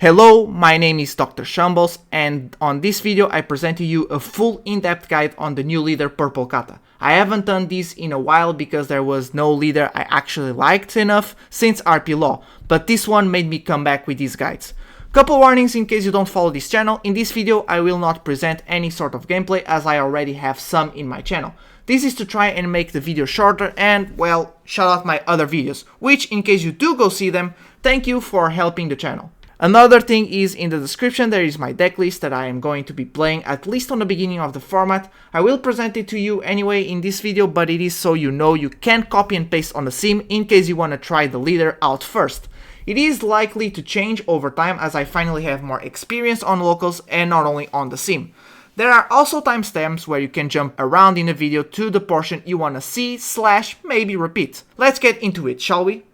Hello, my name is Dr. Shambles, and on this video I present to you a full in-depth guide on the new leader Purple Kata. I haven't done this in a while because there was no leader I actually liked enough since RP Law, but this one made me come back with these guides. Couple warnings in case you don't follow this channel. In this video I will not present any sort of gameplay as I already have some in my channel. This is to try and make the video shorter and, well, shout out my other videos, which in case you do go see them, thank you for helping the channel. Another thing is in the description there is my deck list that I am going to be playing at least on the beginning of the format. I will present it to you anyway in this video, but it is so you know you can copy and paste on the sim in case you want to try the leader out first. It is likely to change over time as I finally have more experience on locals and not only on the sim. There are also timestamps where you can jump around in the video to the portion you want to see / maybe repeat. Let's get into it, shall we?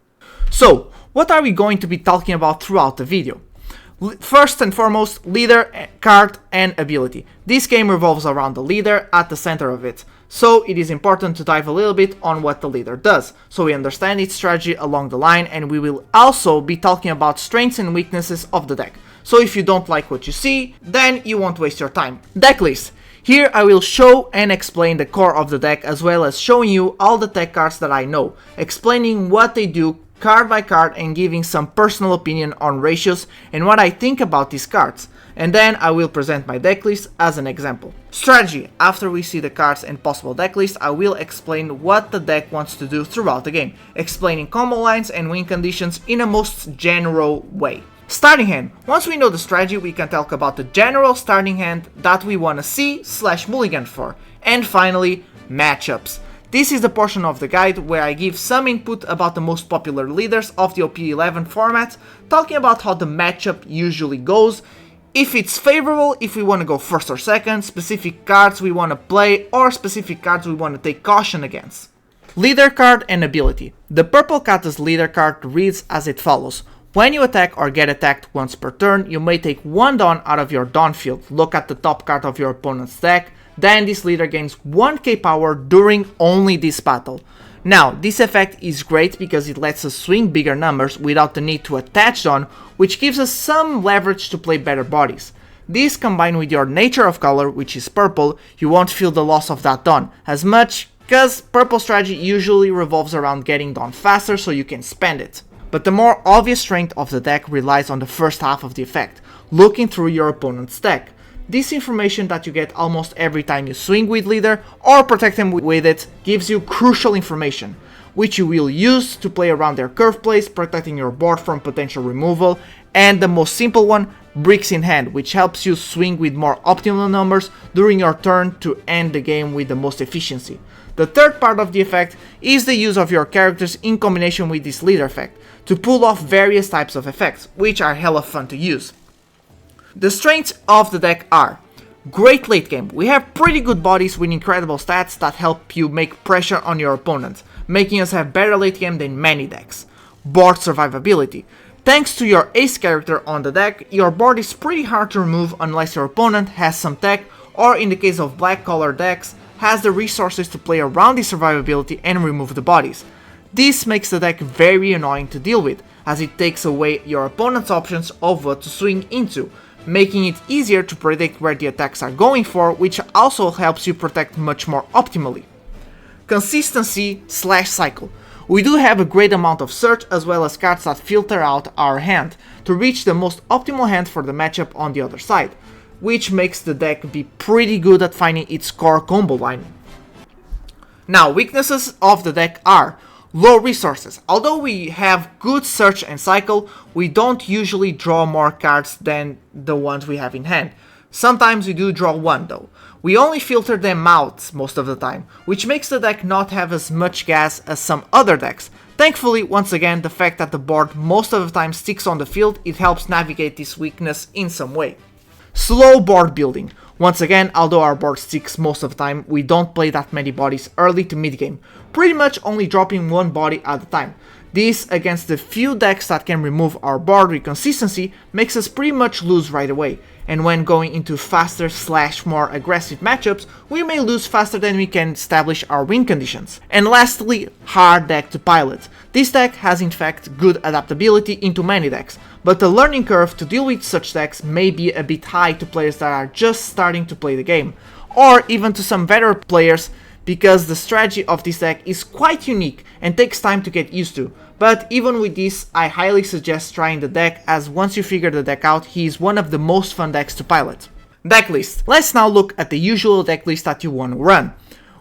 So, what are we going to be talking about throughout the video? First and foremost, leader, card and ability. This game revolves around the leader at the center of it, so it is important to dive a little bit on what the leader does, so we understand its strategy along the line, and we will also be talking about strengths and weaknesses of the deck. So if you don't like what you see, then you won't waste your time. Decklist. Here I will show and explain the core of the deck as well as showing you all the tech cards that I know, explaining what they do card by card and giving some personal opinion on ratios and what I think about these cards. And then I will present my deck list as an example. Strategy. After we see the cards and possible deck list, I will explain what the deck wants to do throughout the game, explaining combo lines and win conditions in a most general way. Starting hand. Once we know the strategy, we can talk about the general starting hand that we want to see / mulligan for. And finally, matchups. This is the portion of the guide where I give some input about the most popular leaders of the OP11 format, talking about how the matchup usually goes, if it's favorable, if we want to go first or second, specific cards we want to play, or specific cards we want to take caution against. Leader card and ability. The Purple Kata's leader card reads as it follows. When you attack or get attacked once per turn, you may take one Dawn out of your Dawn field, look at the top card of your opponent's deck, then this leader gains 1k power during only this battle. Now, this effect is great because it lets us swing bigger numbers without the need to attach Dawn, which gives us some leverage to play better bodies. This combined with your nature of color, which is purple, you won't feel the loss of that Dawn as much, cause purple strategy usually revolves around getting Dawn faster so you can spend it. But the more obvious strength of the deck relies on the first half of the effect, looking through your opponent's deck. This information that you get almost every time you swing with leader or protect them with it gives you crucial information, which you will use to play around their curve plays, protecting your board from potential removal, and the most simple one, bricks in hand, which helps you swing with more optimal numbers during your turn to end the game with the most efficiency. The third part of the effect is the use of your characters in combination with this leader effect, to pull off various types of effects, which are hella fun to use. The strengths of the deck are great late game. We have pretty good bodies with incredible stats that help you make pressure on your opponent, making us have better late game than many decks. Board survivability. Thanks to your ace character on the deck, your board is pretty hard to remove unless your opponent has some tech, or in the case of black color decks, has the resources to play around the survivability and remove the bodies. This makes the deck very annoying to deal with, as it takes away your opponent's options of what to swing into, making it easier to predict where the attacks are going for, which also helps you protect much more optimally. Consistency / cycle. We do have a great amount of search as well as cards that filter out our hand to reach the most optimal hand for the matchup on the other side, which makes the deck be pretty good at finding its core combo line. Now, weaknesses of the deck are low resources. Although we have good search and cycle, we don't usually draw more cards than the ones we have in hand. Sometimes we do draw one though. We only filter them out most of the time, which makes the deck not have as much gas as some other decks. Thankfully, once again, the fact that the board most of the time sticks on the field, it helps navigate this weakness in some way. Slow board building. Once again, although our board sticks most of the time, we don't play that many bodies early to mid game, pretty much only dropping one body at a time. This, against the few decks that can remove our board with consistency, makes us pretty much lose right away, and when going into faster / more aggressive matchups, we may lose faster than we can establish our win conditions. And lastly, hard deck to pilot. This deck has in fact good adaptability into many decks, but the learning curve to deal with such decks may be a bit high to players that are just starting to play the game, or even to some veteran players, because the strategy of this deck is quite unique and takes time to get used to. But even with this, I highly suggest trying the deck, as once you figure the deck out, he is one of the most fun decks to pilot. Decklist. Let's now look at the usual decklist that you want to run.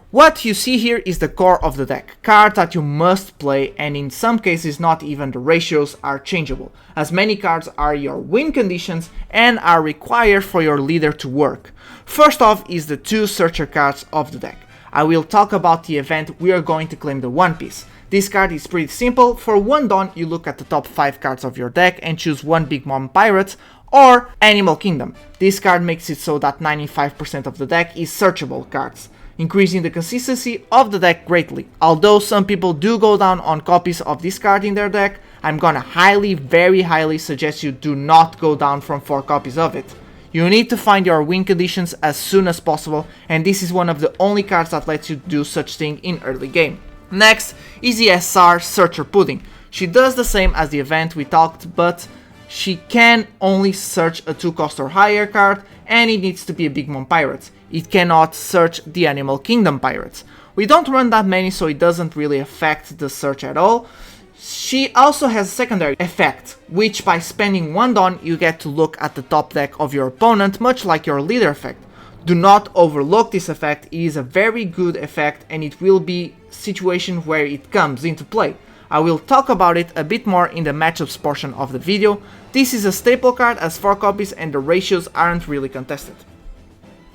What you see here is the core of the deck, cards that you must play, and in some cases not even the ratios are changeable, as many cards are your win conditions and are required for your leader to work. First off is the 2 searcher cards of the deck. I will talk about the event we are going to claim the One Piece. This card is pretty simple. For 1 Dawn you look at the top 5 cards of your deck and choose 1 Big Mom Pirates or Animal Kingdom. This card makes it so that 95% of the deck is searchable cards, increasing the consistency of the deck greatly. Although some people do go down on copies of this card in their deck, I'm gonna very highly suggest you do not go down from 4 copies of it. You need to find your win conditions as soon as possible, and this is one of the only cards that lets you do such thing in early game. Next is the SR Searcher Pudding. She does the same as the event we talked, but she can only search a 2 cost or higher card, and it needs to be a Big Mom Pirate. It cannot search the Animal Kingdom Pirates. We don't run that many, so it doesn't really affect the search at all. She also has a secondary effect, which by spending 1 Dawn you get to look at the top deck of your opponent, much like your leader effect. Do not overlook this effect, it is a very good effect and it will be situation where it comes into play. I will talk about it a bit more in the matchups portion of the video. This is a staple card as 4 copies and the ratios aren't really contested.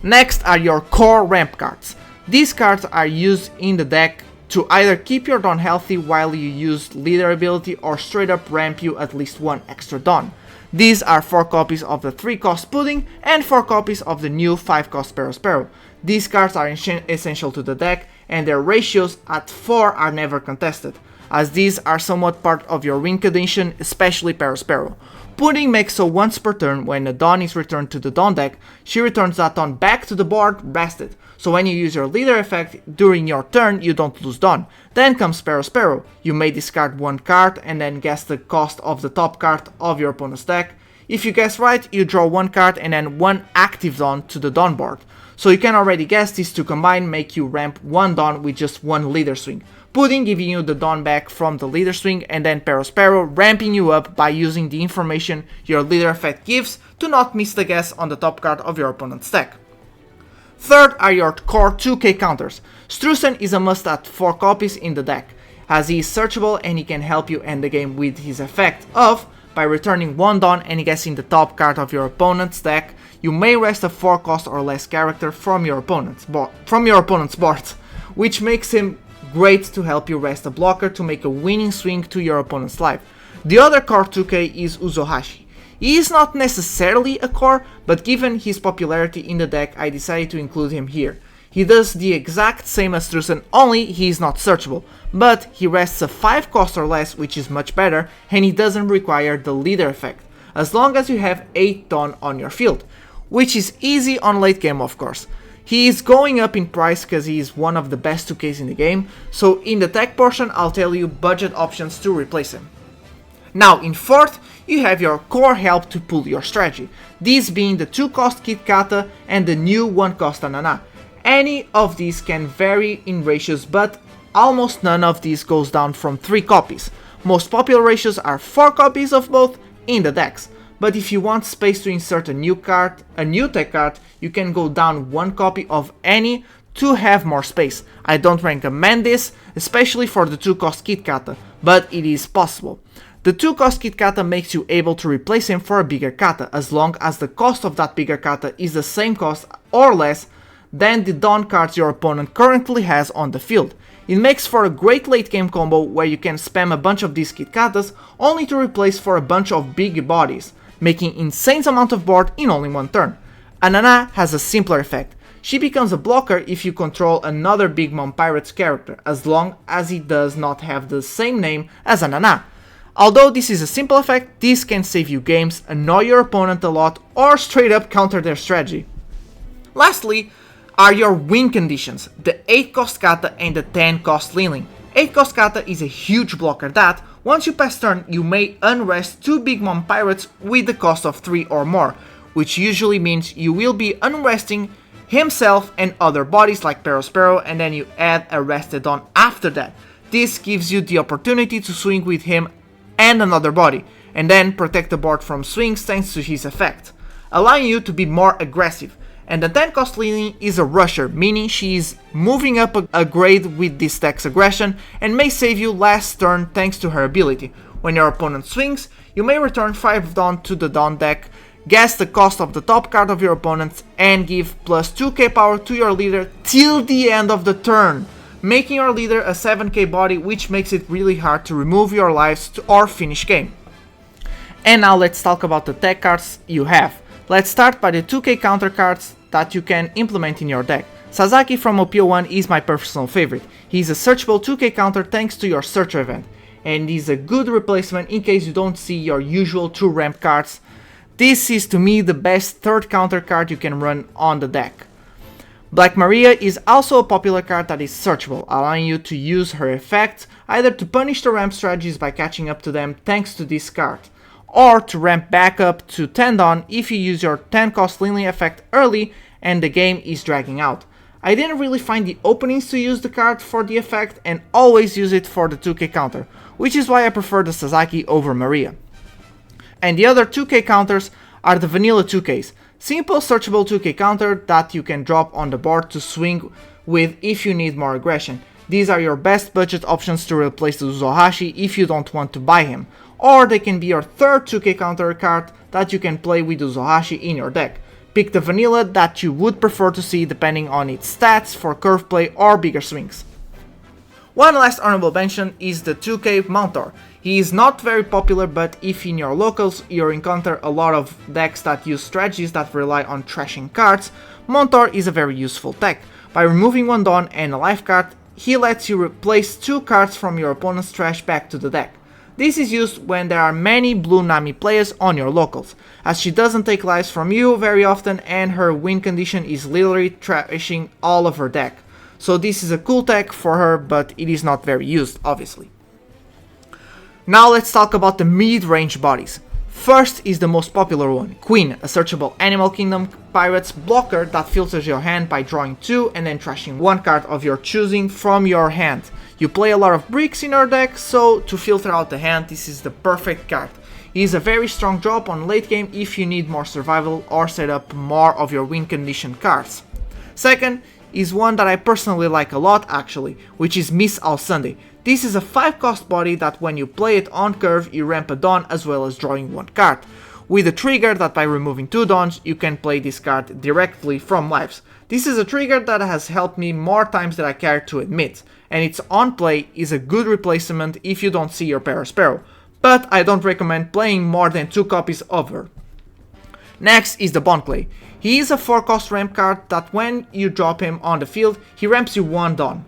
Next are your core ramp cards. These cards are used in the deck to either keep your Dawn healthy while you use leader ability or straight up ramp you at least 1 extra Dawn. These are 4 copies of the 3 cost Pudding and 4 copies of the new 5 cost Sparrow. These cards are essential to the deck and their ratios at 4 are never contested, as these are somewhat part of your win condition, especially Sparrow. Pudding makes so once per turn when a Dawn is returned to the Dawn deck, she returns that Dawn back to the board rested. So when you use your leader effect during your turn, you don't lose Dawn. Then comes Sparrow. You may discard 1 card and then guess the cost of the top card of your opponent's deck. If you guess right, you draw 1 card and then 1 active Dawn to the Dawn board. So you can already guess these 2 combined make you ramp 1 Dawn with just 1 leader swing. Pudding giving you the Dawn back from the leader swing, and then Sparrow ramping you up by using the information your leader effect gives to not miss the guess on the top card of your opponent's deck. Third are your core 2k counters. Strusen is a must at 4 copies in the deck, as he is searchable and he can help you end the game with his effect of, by returning 1 Dawn and guessing the top card of your opponent's deck, you may rest a 4 cost or less character from your opponent's board, which makes him great to help you rest a blocker to make a winning swing to your opponent's life. The other core 2k is Uzohashi. He is not necessarily a core, but given his popularity in the deck I decided to include him here. He does the exact same as Strusen, only he is not searchable, but he rests a 5 cost or less, which is much better, and he doesn't require the leader effect, as long as you have 8 Dawn on your field, which is easy on late game of course. He is going up in price because he is one of the best 2Ks in the game, so in the tech portion I'll tell you budget options to replace him. Now in 4th, you have your core help to pull your strategy, these being the 2 cost Kit Kata and the new 1 cost Anana. Any of these can vary in ratios, but almost none of these goes down from 3 copies. Most popular ratios are 4 copies of both in the decks, but if you want space to insert a new tech card, you can go down 1 copy of any to have more space. I don't recommend this, especially for the 2 cost Kit Kata, but it is possible. The 2 cost Kit Kata makes you able to replace him for a bigger Kata, as long as the cost of that bigger Kata is the same cost or less than the Dawn cards your opponent currently has on the field. It makes for a great late game combo where you can spam a bunch of these Kit Katas only to replace for a bunch of big bodies, making insane amount of board in only 1 turn. Anana has a simpler effect. She becomes a blocker if you control another Big Mom Pirates character, as long as he does not have the same name as Anana. Although this is a simple effect, this can save you games, annoy your opponent a lot, or straight up counter their strategy. Lastly are your win conditions, the 8 cost Kata and the 10 cost Liling. 8 cost Kata is a huge blocker that, once you pass turn, you may unrest 2 Big Mom Pirates with the cost of 3 or more, which usually means you will be unresting himself and other bodies like Perospero, and then you add a rested on after that. This gives you the opportunity to swing with him and another body, and then protect the board from swings thanks to his effect, allowing you to be more aggressive. And the 10 cost Lily is a rusher, meaning she is moving up a grade with this deck's aggression and may save you last turn thanks to her ability. When your opponent swings, you may return 5 Dawn to the Dawn deck, guess the cost of the top card of your opponent, and give plus 2k power to your leader till the end of the turn, making your leader a 7k body, which makes it really hard to remove your lives or finish game. And now let's talk about the tech cards you have. Let's start by the 2k counter cards that you can implement in your deck. Sasaki from OP11 is my personal favorite. He's a searchable 2k counter thanks to your search event, and he's a good replacement in case you don't see your usual 2 ramp cards. This is to me the best third counter card you can run on the deck. Black Maria is also a popular card that is searchable, allowing you to use her effects either to punish the ramp strategies by catching up to them thanks to this card, or to ramp back up to 10 Dawn if you use your 10 cost Lily effect early and the game is dragging out. I didn't really find the openings to use the card for the effect and always use it for the 2k counter, which is why I prefer the Sasaki over Maria. And the other 2k counters are the vanilla 2ks, simple searchable 2k counter that you can drop on the board to swing with if you need more aggression. These are your best budget options to replace the Uzohashi if you don't want to buy him, or they can be your third 2k counter card that you can play with Uzohashi in your deck. Pick the vanilla that you would prefer to see depending on its stats for curve play or bigger swings. One last honorable mention is the 2k Mentor. He is not very popular, but if in your locals you encounter a lot of decks that use strategies that rely on trashing cards, Mentor is a very useful tech. By removing 1 Dawn and a life card, he lets you replace 2 cards from your opponent's trash back to the deck. This is used when there are many blue Nami players on your locals, as she doesn't take lives from you very often and her win condition is literally trashing all of her deck. So this is a cool tech for her, but it is not very used, obviously. Now let's talk about the mid-range bodies. First is the most popular one, Queen, a searchable Animal Kingdom Pirates blocker that filters your hand by drawing 2 and then trashing 1 card of your choosing from your hand. You play a lot of bricks in your deck, so to filter out the hand, this is the perfect card. He is a very strong drop on late game if you need more survival or set up more of your win condition cards. Second is one that I personally like a lot actually, which is Miss All Sunday. This is a 5 cost body that when you play it on curve you ramp a Dawn as well as drawing 1 card, with a trigger that by removing 2 Dawns you can play this card directly from lives. This is a trigger that has helped me more times than I care to admit, and its on play is a good replacement if you don't see your Perospero, but I don't recommend playing more than 2 copies of her. Next is the Bonney. He is a 4 cost ramp card that when you drop him on the field, he ramps you 1 Dawn.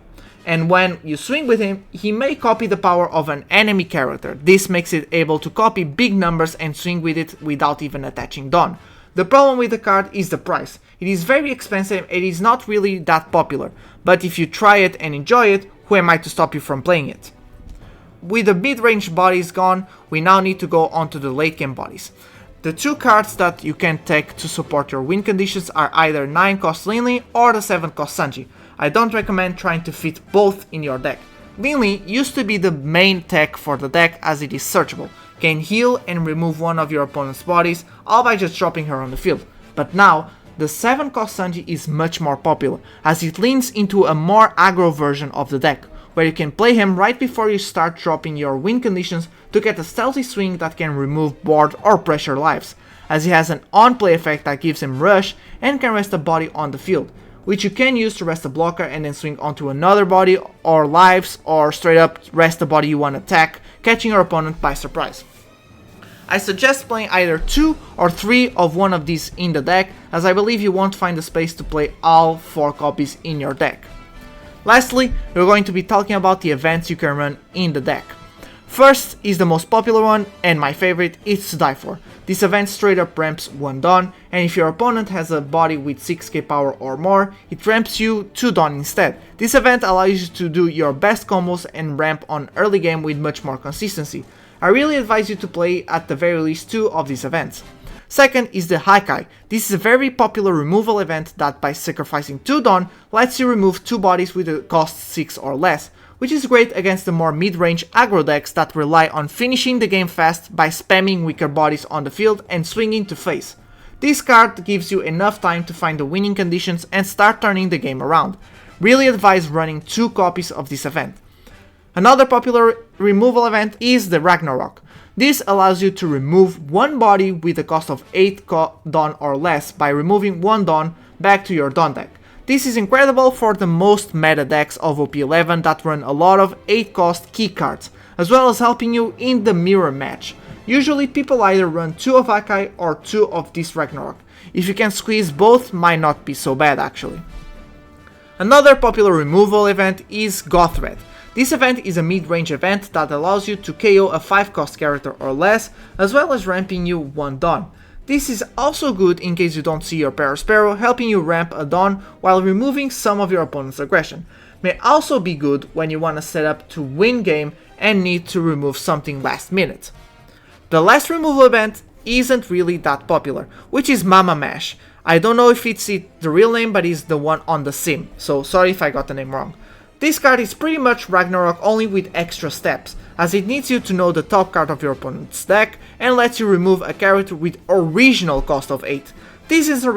And when you swing with him, he may copy the power of an enemy character. This makes it able to copy big numbers and swing with it without even attaching Dawn. The problem with the card is the price. It is very expensive, it is not really that popular, but if you try it and enjoy it, who am I to stop you from playing it? With the mid-range bodies gone, we now need to go on to the late game bodies. The 2 cards that you can take to support your win conditions are either 9 cost Linley or the 7 cost Sanji. I don't recommend trying to fit both in your deck. Linley used to be the main tech for the deck as it is searchable, can heal and remove one of your opponent's bodies all by just dropping her on the field. But now, the 7 cost Sanji is much more popular as it leans into a more aggro version of the deck, where you can play him right before you start dropping your win conditions to get a stealthy swing that can remove board or pressure lives, as he has an on-play effect that gives him rush and can rest a body on the field, which you can use to rest a blocker and then swing onto another body or lives, or straight up rest the body you want to attack, catching your opponent by surprise. I suggest playing either 2 or 3 of one of these in the deck, as I believe you won't find the space to play all 4 copies in your deck. Lastly, we're going to be talking about the events you can run in the deck. First is the most popular one and my favorite, It's to Die For. This event straight up ramps 1 Dawn, and if your opponent has a body with 6k power or more, it ramps you 2 Dawn instead. This event allows you to do your best combos and ramp on early game with much more consistency. I really advise you to play at the very least 2 of these events. Second is the Haikai. This is a very popular removal event that by sacrificing 2 Dawn lets you remove 2 bodies with a cost 6 or less, which is great against the more mid-range aggro decks that rely on finishing the game fast by spamming weaker bodies on the field and swinging to face. This card gives you enough time to find the winning conditions and start turning the game around. Really advise running 2 copies of this event. Another popular removal event is the Ragnarok. This allows you to remove 1 body with a cost of 8 Dawn or less by removing 1 Dawn back to your Dawn deck. This is incredible for the most meta decks of OP11 that run a lot of 8 cost key cards, as well as helping you in the mirror match. Usually people either run 2 of Haikai or 2 of this Ragnarok. If you can squeeze both, might not be so bad actually. Another popular removal event is Gothred. This event is a mid-range event that allows you to KO a 5 cost character or less, as well as ramping you 1 Dawn. This is also good in case you don't see your Parasparrow, helping you ramp a Dawn while removing some of your opponent's aggression. May also be good when you want to set up to win game and need to remove something last minute. The last removal event isn't really that popular, which is Mama Mash. I don't know if it's the real name, but it's the one on the sim, so sorry if I got the name wrong. This card is pretty much Ragnarok only with extra steps, as it needs you to know the top card of your opponent's deck and lets you remove a character with original cost of 8. This isn't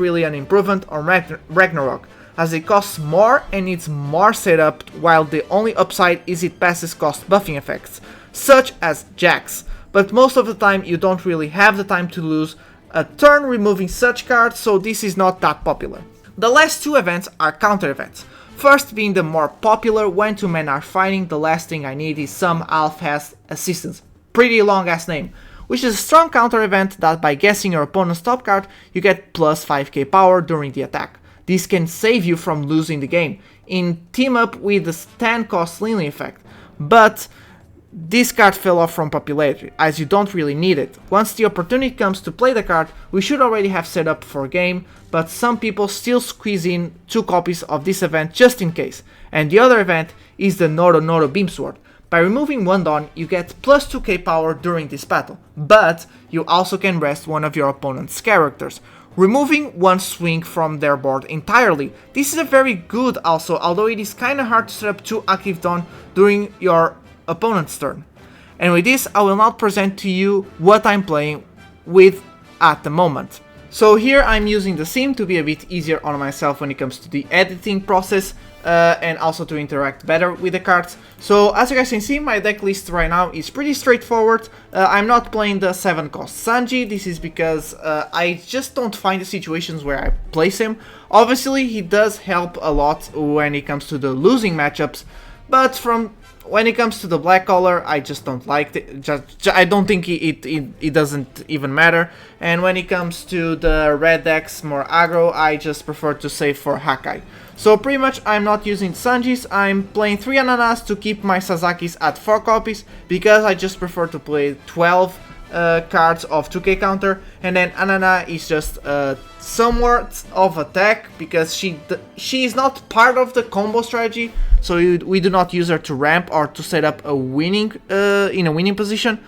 really an improvement on Ragnarok, as it costs more and needs more setup, while the only upside is it passes cost buffing effects, such as Jax, but most of the time you don't really have the time to lose a turn removing such cards, so this is not that popular. The last 2 events are counter events. First being the more popular when 2 men are fighting, the last thing I need is some Alf-Fast assistance, pretty long ass name, which is a strong counter event that by guessing your opponent's top card, you get plus 5k power during the attack. This can save you from losing the game, in team up with the 10 cost Linley effect, but this card fell off from popularity, as you don't really need it. Once the opportunity comes to play the card, we should already have set up for game, but some people still squeeze in 2 copies of this event just in case. And the other event is the Noro Noro Beamsword. By removing 1 Dawn, you get plus 2k power during this battle, but you also can rest one of your opponent's characters, removing 1 swing from their board entirely. This is a very good also, although it is kinda hard to set up 2 active Dawn during your opponent's turn. And with this, I will now present to you what I'm playing with at the moment. So here I'm using the sim to be a bit easier on myself when it comes to the editing process and also to interact better with the cards. So as you guys can see, my deck list right now is pretty straightforward. I'm not playing the 7 cost Sanji. This is because I just don't find the situations where I place him. Obviously he does help a lot when it comes to the losing matchups, but when it comes to the black color, I just don't like it. I don't think it doesn't even matter. And when it comes to the red decks, more aggro, I just prefer to save for Haikai. So pretty much I'm not using Sanjis, I'm playing 3 Ananas to keep my Sasakis at 4 copies, because I just prefer to play 12 cards of 2k counter, and then Anana is just somewhat of attack, because she is not part of the combo strategy, so we do not use her to ramp or to set up a winning in a winning position.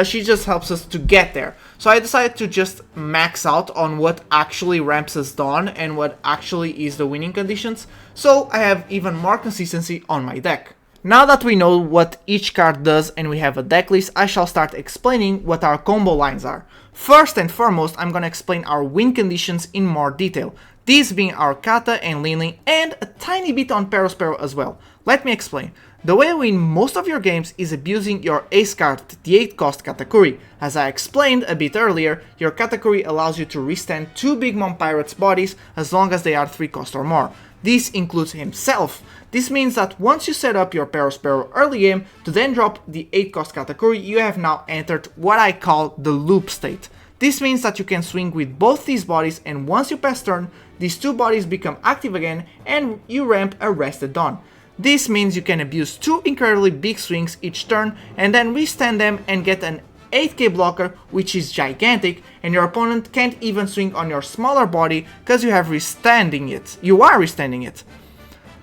She just helps us to get there. So I decided to just max out on what actually ramps us down and what actually is the winning conditions, so I have even more consistency on my deck. Now that we know what each card does and we have a deck list, I shall start explaining what our combo lines are. First and foremost, I'm gonna explain our win conditions in more detail, these being our Kata and Linley, and a tiny bit on Parasparrow as well. Let me explain. The way to win most of your games is abusing your ace card, the 8 cost Katakuri. As I explained a bit earlier, your Katakuri allows you to restand 2 Big Mom Pirates bodies as long as they are 3 cost or more. This includes himself. This means that once you set up your Parasparrow early game to then drop the 8 cost Katakuri, you have now entered what I call the loop state. This means that you can swing with both these bodies, and once you pass turn, these 2 bodies become active again and you ramp a rested Dawn. This means you can abuse 2 incredibly big swings each turn and then restand them and get an 8k blocker, which is gigantic, and your opponent can't even swing on your smaller body because you are restanding it,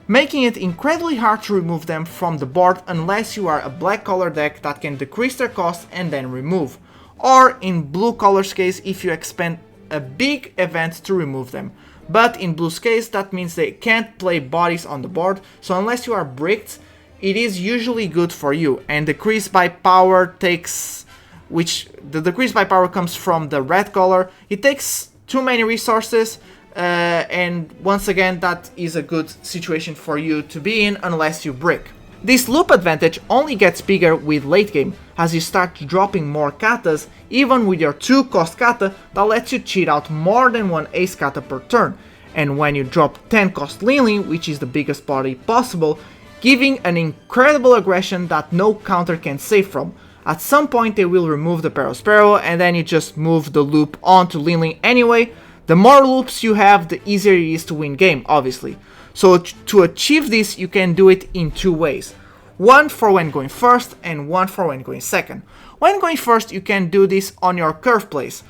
making it incredibly hard to remove them from the board unless you are a black color deck that can decrease their cost and then remove, or in blue color's case if you expend a big event to remove them. But in blue's case, that means they can't play bodies on the board, so unless you are bricked, it is usually good for you. And decrease by power the decrease by power comes from the red color. It takes too many resources, and once again, that is a good situation for you to be in unless you brick. This loop advantage only gets bigger with late game, as you start dropping more katas, even with your 2 cost kata that lets you cheat out more than 1 ace kata per turn, and when you drop 10 cost Lily, which is the biggest body possible, giving an incredible aggression that no counter can save from. At some point they will remove the Perospero and then you just move the loop onto Lily anyway. The more loops you have, the easier it is to win game, obviously. So to achieve this, you can do it in 2 ways. One for when going first and one for when going second. When going first, you can do this on your curve plays.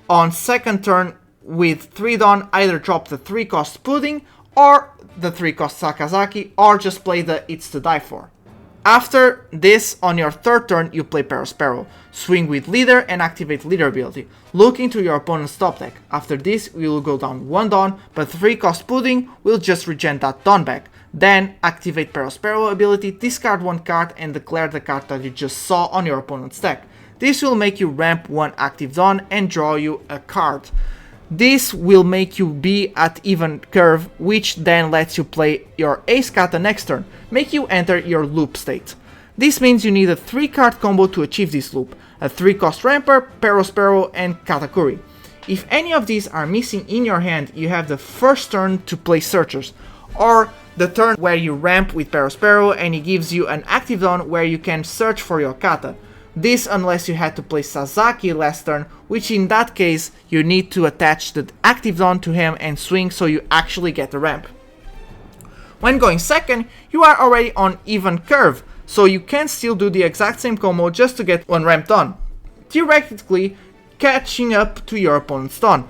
On second turn with 3 Dawn, either drop the 3 cost Pudding or the 3 cost Sakazaki, or just play the It's to Die For. After this, on your third turn, you play Perospero, swing with leader and activate leader ability. Look into your opponent's top deck. After this, we will go down 1 Dawn, but 3 cost Pudding will just regen that Dawn back. Then activate Perospero ability, discard 1 card and declare the card that you just saw on your opponent's deck. This will make you ramp 1 active Dawn and draw you a card. This will make you be at even curve, which then lets you play your ace kata next turn, make you enter your loop state. This means you need a 3 card combo to achieve this loop, a 3 cost ramper, Perospero and Katakuri. If any of these are missing in your hand, you have the first turn to play Searchers, or the turn where you ramp with Perospero and it gives you an active Dawn where you can search for your kata. This unless you had to play Sasaki last turn, which in that case you need to attach the active Dawn to him and swing so you actually get the ramp. When going second, you are already on even curve, so you can still do the exact same combo just to get 1 ramp Dawn, theoretically catching up to your opponent's Dawn.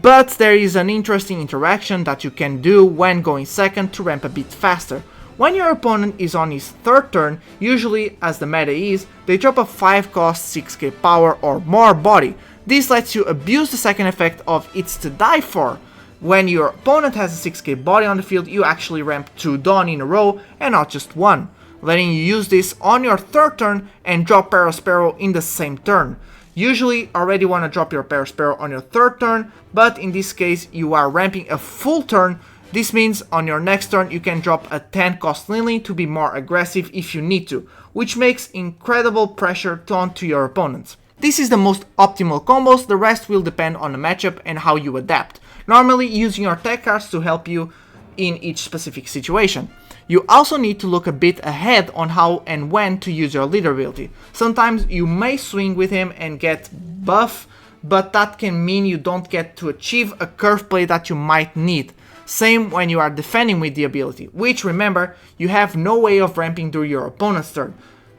But there is an interesting interaction that you can do when going second to ramp a bit faster. When your opponent is on his third turn, usually as the meta is, they drop a 5 cost 6k power or more body. This lets you abuse the second effect of It's to Die For. When your opponent has a 6k body on the field, you actually ramp 2 Dawn in a row and not just 1, letting you use this on your third turn and drop Perospero in the same turn. Usually already want to drop your Perospero on your third turn, but in this case you are ramping a full turn. This means on your next turn you can drop a 10 cost Lily to be more aggressive if you need to, which makes incredible pressure onto your opponent. This is the most optimal combos, the rest will depend on the matchup and how you adapt, normally using your tech cards to help you in each specific situation. You also need to look a bit ahead on how and when to use your leader ability. Sometimes you may swing with him and get buff, but that can mean you don't get to achieve a curve play that you might need. Same when you are defending with the ability, which remember, you have no way of ramping during your opponent's turn.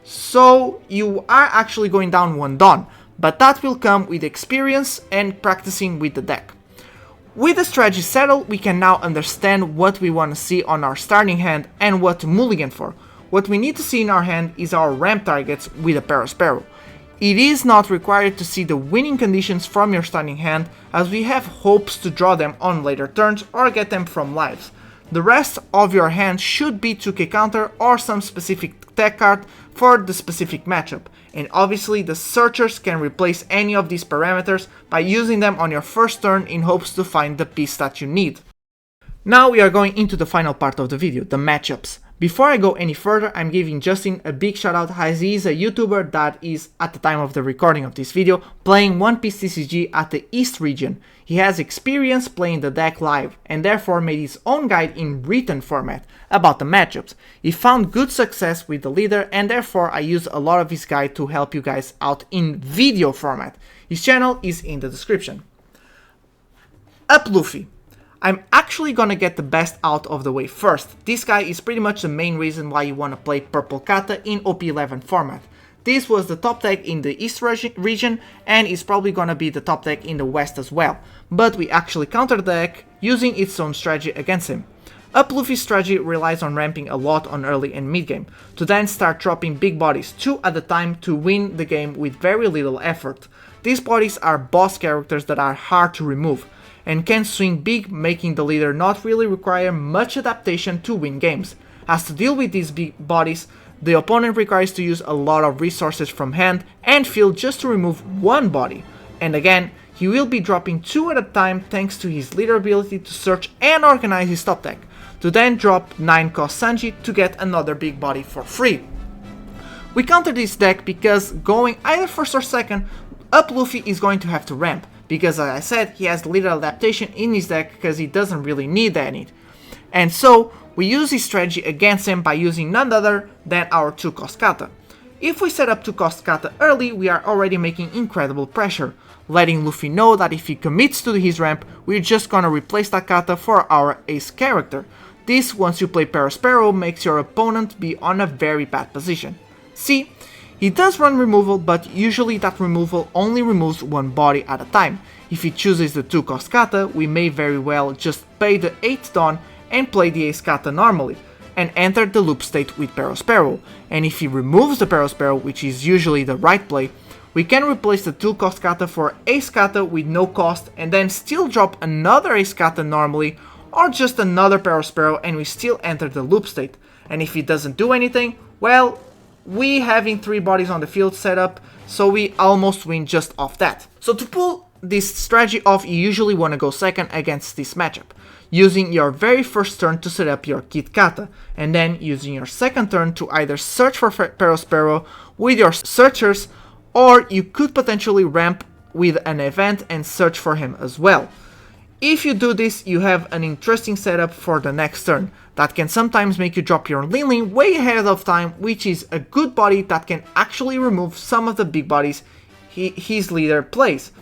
So you are actually going down 1 Dawn, but that will come with experience and practicing with the deck. With the strategy settled, we can now understand what we want to see on our starting hand and what to mulligan for. What we need to see in our hand is our ramp targets with a Perospero. It is not required to see the winning conditions from your starting hand, as we have hopes to draw them on later turns or get them from lives. The rest of your hand should be 2k counter or some specific tech card for the specific matchup, and obviously the Searchers can replace any of these parameters by using them on your first turn in hopes to find the piece that you need. Now we are going into the final part of the video, the matchups. Before I go any further, I'm giving Justin a big shout out, as he is a YouTuber that is, at the time of the recording of this video, playing One Piece TCG at the East region. He has experience playing the deck live, and therefore made his own guide in written format about the matchups. He found good success with the leader, and therefore I use a lot of his guide to help you guys out in video format. His channel is in the description. Up Luffy. I'm actually gonna get the best out of the way first. This guy is pretty much the main reason why you wanna play Purple Kata in OP11 format. This was the top deck in the East region and is probably gonna be the top deck in the West as well, but we actually countered the deck using its own strategy against him. Up Luffy's strategy relies on ramping a lot on early and mid game, to then start dropping big bodies 2 at a time to win the game with very little effort. These bodies are boss characters that are hard to remove, and can swing big, making the leader not really require much adaptation to win games. As to deal with these big bodies, the opponent requires to use a lot of resources from hand and field just to remove one body, and again, he will be dropping 2 at a time thanks to his leader ability to search and organize his top deck, to then drop 9 cost Sanji to get another big body for free. We counter this deck because going either first or second, Up Luffy is going to have to ramp, because as I said, he has little adaptation in his deck because he doesn't really need any. And so, we use his strategy against him by using none other than our 2 cost kata. If we set up 2 cost kata early, we are already making incredible pressure, letting Luffy know that if he commits to his ramp, we're just gonna replace that kata for our ace character. This, once you play Perospero, makes your opponent be on a very bad position. See, he does run removal, but usually that removal only removes one body at a time. If he chooses the 2 cost kata, we may very well just pay the 8th Dawn and play the ace kata normally, and enter the loop state with Perospero, and if he removes the Perospero, which is usually the right play, we can replace the 2 cost kata for ace kata with no cost and then still drop another ace kata normally, or just another Perospero and we still enter the loop state. And if he doesn't do anything, well, we having 3 bodies on the field set up, so we almost win just off that. So to pull this strategy off, you usually want to go second against this matchup, using your very first turn to set up your Kid Kata, and then using your second turn to either search for Perospero with your searchers, or you could potentially ramp with an event and search for him as well. If you do this, you have an interesting setup for the next turn that can sometimes make you drop your Lin way ahead of time, which is a good body that can actually remove some of the big bodies his leader plays,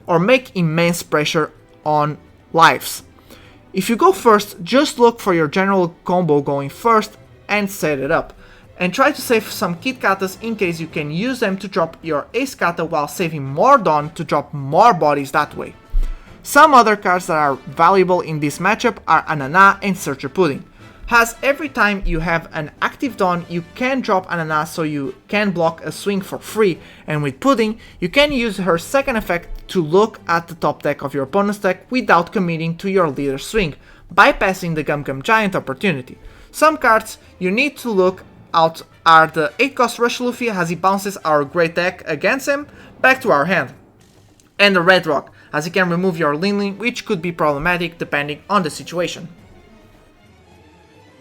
or make immense pressure on lives. If you go first, just look for your general combo going first and set it up, and try to save some Kid Katas in case you can use them to drop your Ace Kata while saving more Dawn to drop more bodies that way. Some other cards that are valuable in this matchup are Anana and Searcher Pudding, as every time you have an active Dawn you can drop Anana so you can block a swing for free, and with Pudding you can use her second effect to look at the top deck of your opponent's deck without committing to your leader's swing, bypassing the Gum Gum Giant opportunity. Some cards you need to look out are the 8 cost Rush Luffy as he bounces our great deck against him back to our hand, and the Red Rock as he can remove your Lin, which could be problematic depending on the situation.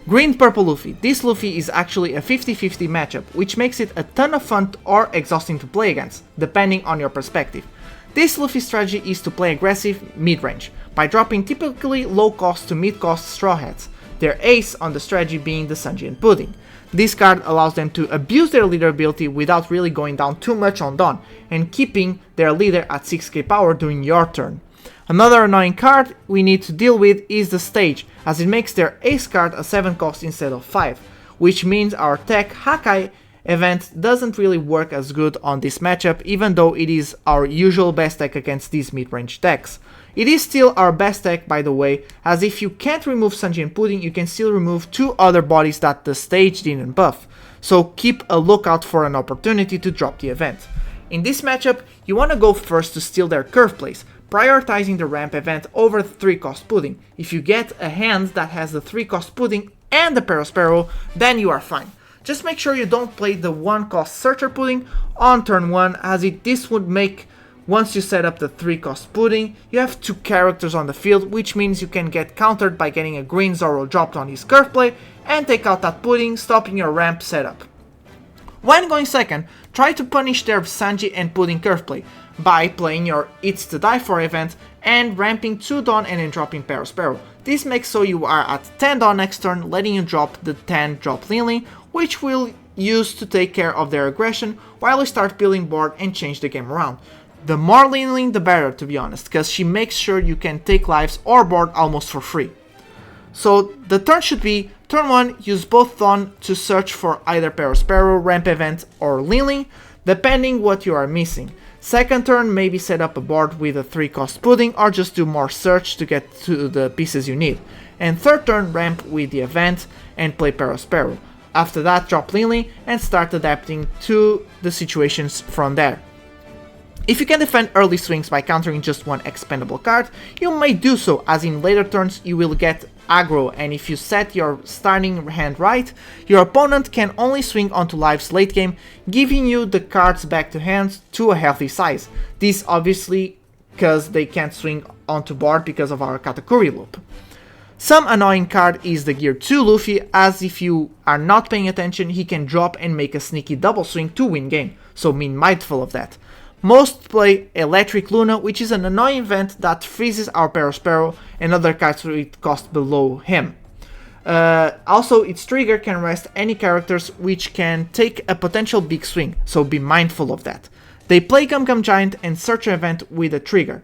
Green Purple Luffy. This Luffy is actually a 50-50 matchup, which makes it a ton of fun or exhausting to play against, depending on your perspective. This Luffy strategy is to play aggressive mid-range, by dropping typically low cost to mid cost Straw Hats, their ace on the strategy being the Sanji and Pudding. This card allows them to abuse their leader ability without really going down too much on Dawn, and keeping their leader at 6k power during your turn. Another annoying card we need to deal with is the Stage, as it makes their ace card a 7 cost instead of 5, which means our tech Hakai event doesn't really work as good on this matchup, even though it is our usual best deck against these mid-range decks. It is still our best deck, by the way, as if you can't remove Sanji and Pudding, you can still remove 2 other bodies that the Stage didn't buff, so keep a lookout for an opportunity to drop the event. In this matchup, you want to go first to steal their curve plays, prioritizing the ramp event over the 3 cost Pudding. If you get a hand that has the 3 cost Pudding and the Perospero, then you are fine. Just make sure you don't play the 1 cost Searcher Pudding on turn 1, as this would make, once you set up the 3 cost Pudding, you have 2 characters on the field, which means you can get countered by getting a green Zoro dropped on his curve play and take out that Pudding, stopping your ramp setup. When going second, try to punish their Sanji and Pudding curve play by playing your It's to Die For event and ramping 2 Dawn and then dropping Perospero. This makes so you are at 10 Dawn next turn, letting you drop the 10 drop Lin, which we'll use to take care of their aggression while we start building board and change the game around. The more Lin the better, to be honest, because she makes sure you can take lives or board almost for free. So the turn should be, turn 1, use both Dawn to search for either Perospero, ramp event, or Lin. depending what you are missing. Second turn, maybe set up a board with a 3-cost pudding or just do more search to get to the pieces you need. And third turn, ramp with the event and play Perospero. After that, drop Lily and start adapting to the situations from there. If you can defend early swings by countering just one expendable card, you may do so, as in later turns you will get aggro, and if you set your starting hand right, your opponent can only swing onto lives late game, giving you the cards back to hand to a healthy size. This obviously because they can't swing onto board because of our Katakuri loop. Some annoying card is the Gear 2 Luffy, as if you are not paying attention he can drop and make a sneaky double swing to win game, so be mindful of that. Most play Electric Luna, which is an annoying event that freezes our Perospero and other cards with cost below him. Also, its trigger can rest any characters, which can take a potential big swing, so be mindful of that. They play Gum Gum Giant and Searcher event with a trigger.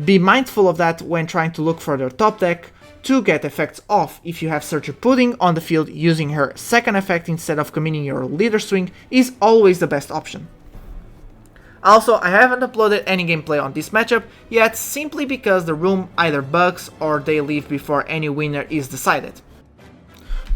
Be mindful of that when trying to look for their top deck to get effects off. If you have Searcher Pudding on the field, using her second effect instead of committing your leader swing is always the best option. Also, I haven't uploaded any gameplay on this matchup yet, simply because the room either bugs or they leave before any winner is decided.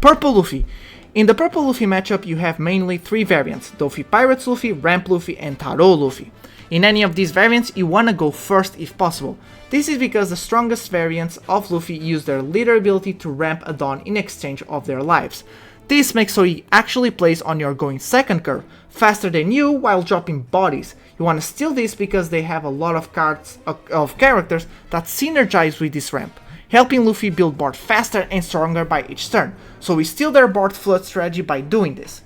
Purple Luffy. In the Purple Luffy matchup you have mainly 3 variants: Doffy Pirates Luffy, Ramp Luffy and Taro Luffy. In any of these variants you wanna go first if possible. This is because the strongest variants of Luffy use their leader ability to ramp a Dawn in exchange of their lives. This makes so he actually plays on your going second curve, faster than you while dropping bodies. You want to steal this because they have a lot of cards of characters that synergize with this ramp, helping Luffy build board faster and stronger by each turn, so we steal their board flood strategy by doing this.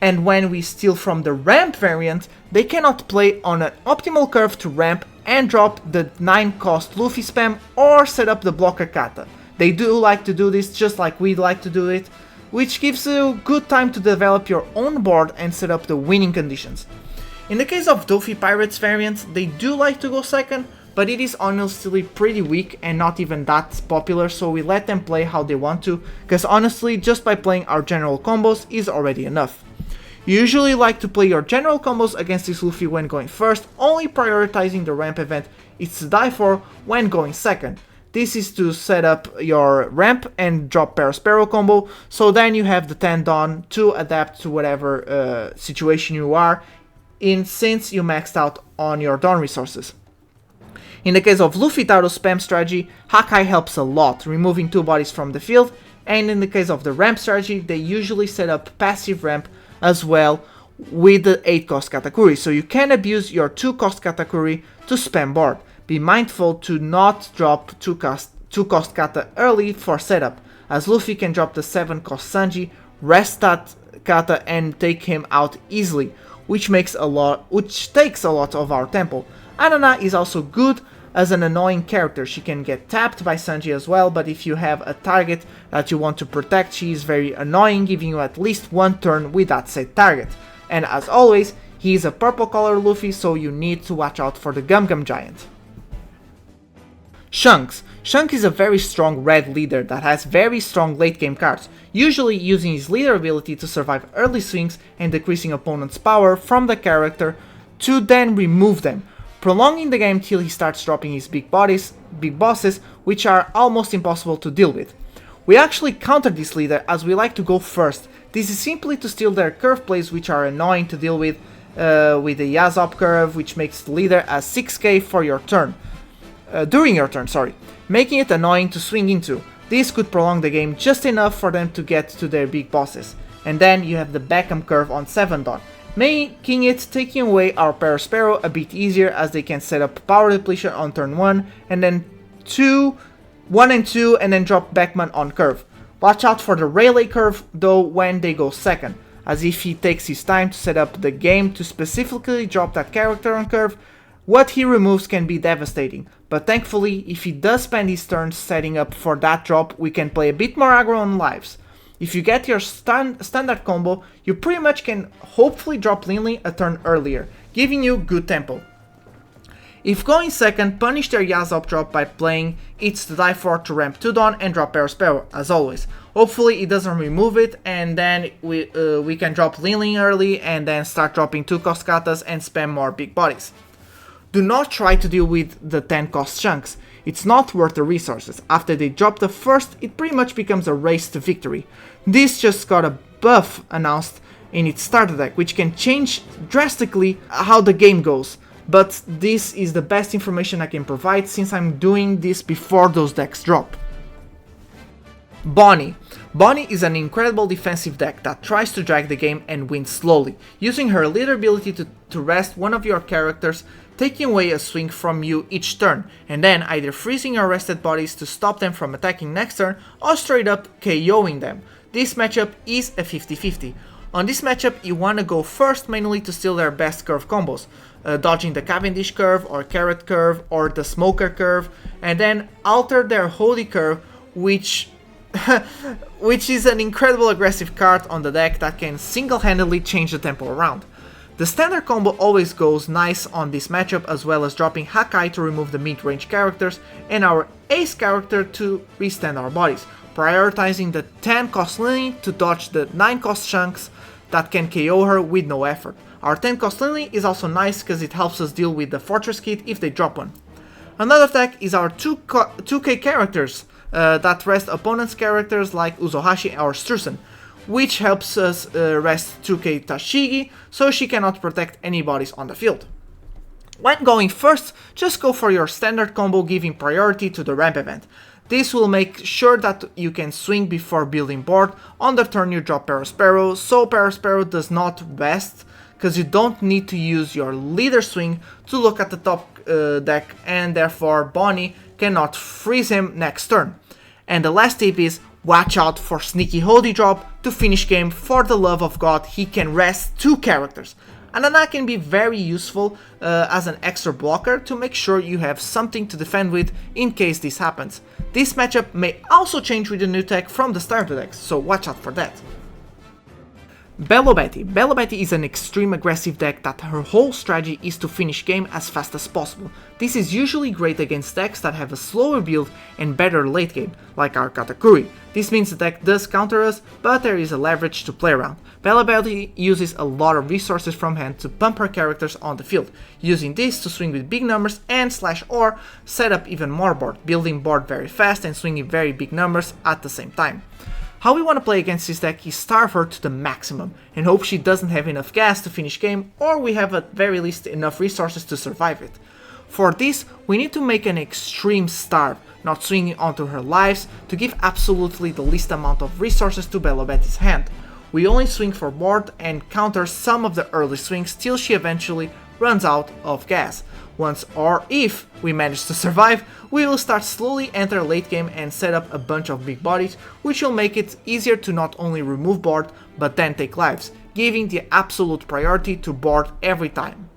And when we steal from the ramp variant, they cannot play on an optimal curve to ramp and drop the 9-cost Luffy spam or set up the blocker kata. They do like to do this just like we like to do it, which gives you good time to develop your own board and set up the winning conditions. In the case of Doffy Pirates variants, they do like to go second, but it is honestly pretty weak and not even that popular, so we let them play how they want to, cause honestly just by playing our general combos is already enough. You usually like to play your general combos against this Luffy when going first, only prioritizing the ramp event it's to die for when going second. This is to set up your ramp and drop Perospero combo, so then you have the 10 Dawn to adapt to whatever situation you are in, since you maxed out on your Dawn resources. In the case of Luffy Taro spam strategy, Hakai helps a lot, removing 2 bodies from the field, and in the case of the ramp strategy, they usually set up passive ramp as well with the 8-cost Katakuri, so you can abuse your 2-cost Katakuri to spam board. Be mindful to not drop 2-cost kata early for setup, as Luffy can drop the 7-cost Sanji, rest that kata and take him out easily, which takes a lot of our tempo. Anana is also good as an annoying character. She can get tapped by Sanji as well, but if you have a target that you want to protect, she is very annoying, giving you at least 1 turn with that said target. And as always, he is a purple color Luffy, so you need to watch out for the Gum Gum Giant. Shanks. Shanks is a very strong red leader that has very strong late game cards, usually using his leader ability to survive early swings and decreasing opponent's power from the character to then remove them, prolonging the game till he starts dropping his big bosses, which are almost impossible to deal with. We actually counter this leader as we like to go first. This is simply to steal their curve plays, which are annoying to deal with the Yazop curve, which makes the leader a 6k for your turn. During your turn, making it annoying to swing into. This could prolong the game just enough for them to get to their big bosses. And then you have the Beckham curve on 7 Dawn, making it taking away our Perospero a bit easier, as they can set up power depletion on turn 1 and then 1 and 2 and then drop Beckman on curve. Watch out for the Rayleigh curve though when they go second, as if he takes his time to set up the game to specifically drop that character on curve, what he removes can be devastating, but thankfully if he does spend his turns setting up for that drop, we can play a bit more aggro on lives. If you get your standard combo, you pretty much can hopefully drop Linley a turn earlier, giving you good tempo. If going second, punish their Yasop drop by playing It's to Die For to ramp 2 Dawn and drop Perospero, as always. Hopefully it doesn't remove it, and then we can drop Lin early and then start dropping 2 cost katas and spam more big bodies. Do not try to deal with the 10 cost Shanks. It's not worth the resources. After they drop the first, it pretty much becomes a race to victory. This just got a buff announced in its starter deck, which can change drastically how the game goes. But this is the best information I can provide since I'm doing this before those decks drop. Bonney. Bonney is an incredible defensive deck that tries to drag the game and win slowly, using her leader ability to rest one of your characters, taking away a swing from you each turn, and then either freezing your rested bodies to stop them from attacking next turn, or straight up KOing them. This matchup is a 50-50. On this matchup, you wanna go first mainly to steal their best curve combos, dodging the Cavendish curve or Carrot curve or the Smoker curve, and then alter their Holy curve, which is an incredible aggressive card on the deck that can single-handedly change the tempo around. The standard combo always goes nice on this matchup, as well as dropping Hakai to remove the mid-range characters and our ace character to restand our bodies, prioritizing the 10 cost Lily to dodge the 9 cost Shanks that can KO her with no effort. Our 10 cost Lily is also nice because it helps us deal with the Fortress Kit if they drop one. Another deck is our 2k characters that rest opponents' characters like Uzohashi or Strusen, which helps us rest 2k Tashigi so she cannot protect any bodies on the field. When going first, just go for your standard combo giving priority to the ramp event. This will make sure that you can swing before building board. On the turn you drop Perospero, so Perospero does not rest, because you don't need to use your leader swing to look at the top deck, and therefore Bonney cannot freeze him next turn. And the last tip is, watch out for sneaky Holy drop to finish game. For the love of God, he can rest 2 characters. Anana can be very useful as an extra blocker to make sure you have something to defend with in case this happens. This matchup may also change with the new tech from the starter decks, so watch out for that. Belo Betty. Belo Betty is an extreme aggressive deck that her whole strategy is to finish game as fast as possible. This is usually great against decks that have a slower build and better late game, like our Katakuri. This means the deck does counter us, but there is a leverage to play around. Belo Betty uses a lot of resources from hand to pump her characters on the field, using this to swing with big numbers and or set up even more board, building board very fast and swinging very big numbers at the same time. How we want to play against this deck is starve her to the maximum and hope she doesn't have enough gas to finish game, or we have at very least enough resources to survive it. For this, we need to make an extreme starve, not swinging onto her lives, to give absolutely the least amount of resources to Belo Betty's hand. We only swing for board and counter some of the early swings till she eventually runs out of gas. Once or if we manage to survive, we will start slowly enter late game and set up a bunch of big bodies, which will make it easier to not only remove board but then take lives, giving the absolute priority to board every time.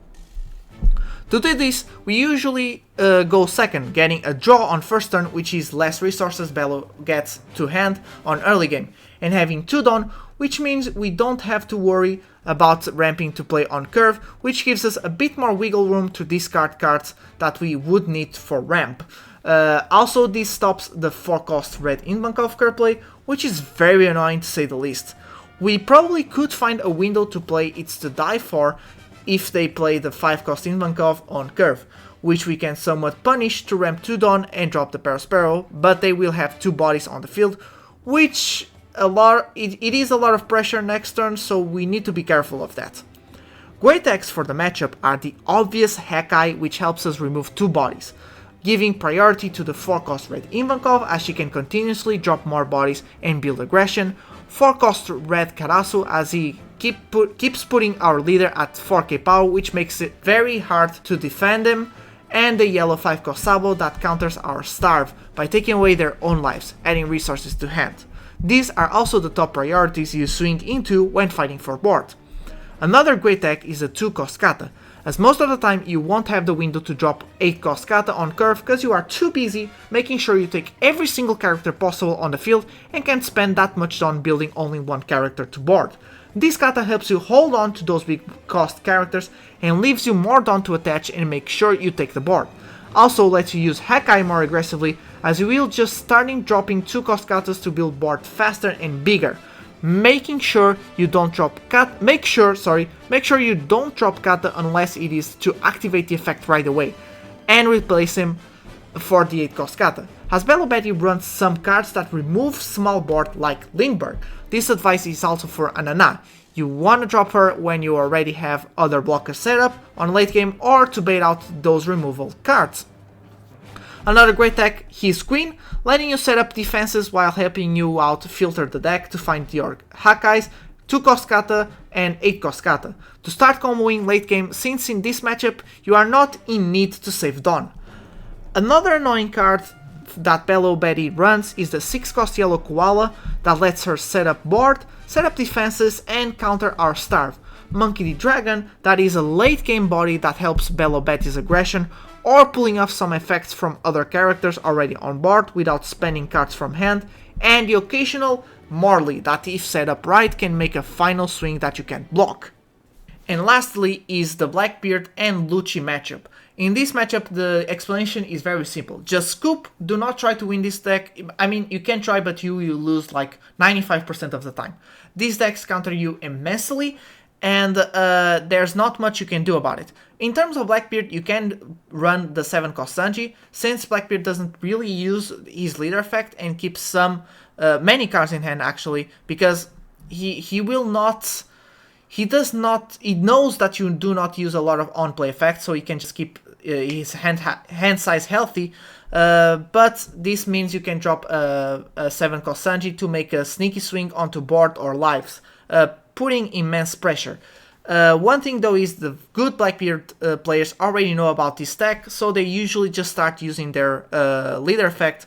To do this, we usually go second, getting a draw on first turn, which is less resources Belo gets to hand on early game, and having 2 Dawn, which means we don't have to worry about ramping to play on curve, which gives us a bit more wiggle room to discard cards that we would need for ramp. Also, this stops the 4 cost red Invankov curve play, which is very annoying to say the least. We probably could find a window to play It's to Die For if they play the 5 cost Invankov on curve, which we can somewhat punish to ramp 2 Dawn and drop the Perospero, but they will have 2 bodies on the field, which it is a lot of pressure next turn, so we need to be careful of that. Great decks for the matchup are the obvious Hakai, which helps us remove 2 bodies, giving priority to the 4 cost red Ivankov as she can continuously drop more bodies and build aggression, 4 cost red Karasu as he keeps putting our leader at 4k power, which makes it very hard to defend him, and the yellow 5 cost Sabo that counters our starve by taking away their own lives, adding resources to hand. These are also the top priorities you swing into when fighting for board. Another great deck is a 2 cost Kata, as most of the time you won't have the window to drop 8 cost Kata on curve because you are too busy making sure you take every single character possible on the field and can't spend that much on building only one character to board. This kata helps you hold on to those big cost characters and leaves you more dawn to attach and make sure you take the board. Also lets you use Hakai more aggressively, as you will just starting dropping 2 cost katas to build board faster and bigger. Make sure you don't drop kata unless it is to activate the effect right away, and replace him for the 8 cost kata, as Belo Betty runs some cards that remove small board like Lindbergh. This advice is also for Anana. You want to drop her when you already have other blockers set up on late game, or to bait out those removal cards. Another great deck is Queen, letting you set up defenses while helping you out filter the deck to find your Hakais, 2 cost kata and 8 cost kata, to start comboing late game, since in this matchup you are not in need to save Dawn. Another annoying card that Belo Betty runs is the 6 cost yellow koala that lets her set up board, set up defenses and counter our Starve. Monkey D. Dragon, that is a late game body that helps Belo Betty's aggression, or pulling off some effects from other characters already on board without spending cards from hand, and the occasional Morley that, if set up right, can make a final swing that you can't block. And lastly is the Blackbeard and Lucci matchup. In this matchup the explanation is very simple. Just scoop, do not try to win this deck. I mean, you can try, but you will lose like 95% of the time. These decks counter you immensely, and there's not much you can do about it. In terms of Blackbeard, you can run the 7 cost Sanji, since Blackbeard doesn't really use his leader effect and keeps many cards in hand actually, because he knows that you do not use a lot of on-play effects, so he can just keep his hand size healthy, but this means you can drop a 7 cost Sanji to make a sneaky swing onto board or lives, putting immense pressure. One thing though is the good Blackbeard players already know about this deck, so they usually just start using their leader effect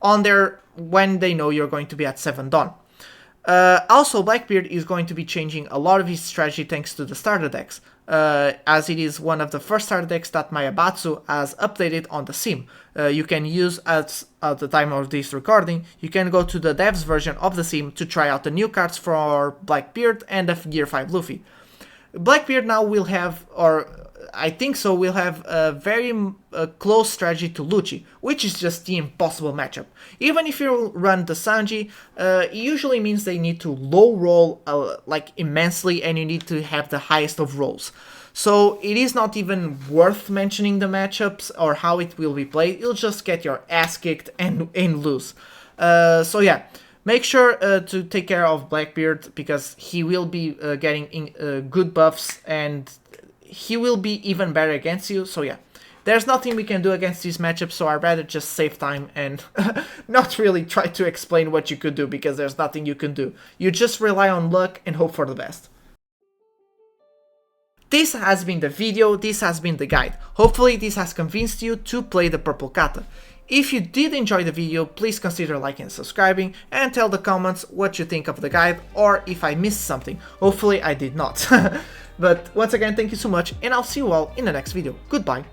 on when they know you're going to be at 7 Dawn. Also, Blackbeard is going to be changing a lot of his strategy thanks to the starter decks, as it is one of the first starter decks that Mayabatsu has updated on the sim. You can use, at the time of this recording, you can go to the devs version of the sim to try out the new cards for Blackbeard and the Gear 5 Luffy. Blackbeard now will have, or I think so, will have a very close strategy to Lucci, which is just the impossible matchup. Even if you run the Sanji, it usually means they need to low roll like immensely, and you need to have the highest of rolls. So it is not even worth mentioning the matchups or how it will be played. You'll just get your ass kicked and lose. So yeah. Make sure to take care of Blackbeard, because he will be getting good buffs and he will be even better against you. So yeah, there's nothing we can do against these matchups, so I'd rather just save time and not really try to explain what you could do, because there's nothing you can do. You just rely on luck and hope for the best. This has been the video, this has been the guide. Hopefully this has convinced you to play the purple kata. If you did enjoy the video, please consider liking and subscribing, and tell the comments what you think of the guide, or if I missed something. Hopefully I did not. But once again, thank you so much, and I'll see you all in the next video. Goodbye.